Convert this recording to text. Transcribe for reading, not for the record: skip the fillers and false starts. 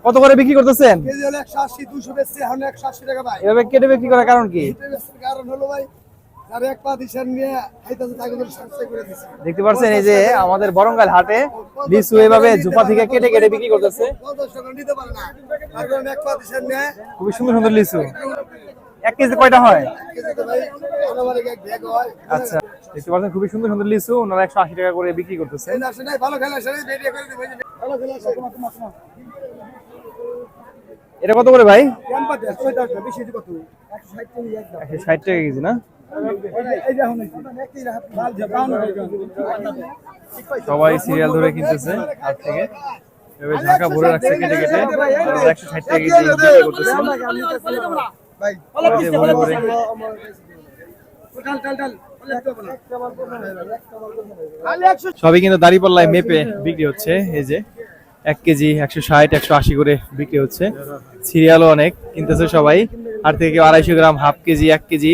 কত করে বিক্রি করতেছেন? কেজি হলো 180 200 বেচছে এখন 180 টাকা ভাই। এভাবে কেটে বিক্রি করার কারণ কি? কারণ হলো ভাই যারা এক পা দিশার নিয়ে খাইতেছে তাকে তো সাশ্রয় করে দিছে। দেখতে পাচ্ছেন এই যে আমাদের বরঙ্গাল হাটে লিচু এভাবে ঝোপা থেকে কেটে কেটে বিক্রি করতেছে। 50 টাকা নিতে পারে না, তার কারণে এক পা দিশার নিয়ে খুবই সুন্দর সুন্দর লিচু। 1 কেজি কয়টা হয়? কেজি তো ভাই আনুমানিক এক ব্যাগ হয়। আচ্ছা, দেখতে পাচ্ছেন খুবই সুন্দর সুন্দর লিচু ওনারা 180 টাকা করে বিক্রি করতেছে। এই আসে নাই ভালো খেলা আসে ভিডিও করে দিবেন। ভালো খেলা আসে তোমা। এটা কত করে ভাই? ক্যাম্পা দে 60 টাকা বেশি কত? 160 টাকা একদম। 160 টাকা কেজি না? এই যে এখন একই লাল জাপান সবাই সিরিয়াল ধরে কিনতেছে হাত থেকে। এভাবে ঢাকা ভরে রাখছে কেটে কেটে। 160 টাকা কেজি বিক্রি করতেছে। ভাই এই যে ভরে ভরে। সবই কিন্তু দাঁড়িপাল্লায় মেপে বিক্রি হচ্ছে। এই যে 1 কেজি 160 180 করে বিক্রি হচ্ছে। সিরিয়ালও অনেক কিনতেছে সবাই। আর থেকে 250 গ্রাম, হাফ কেজি, 1 কেজি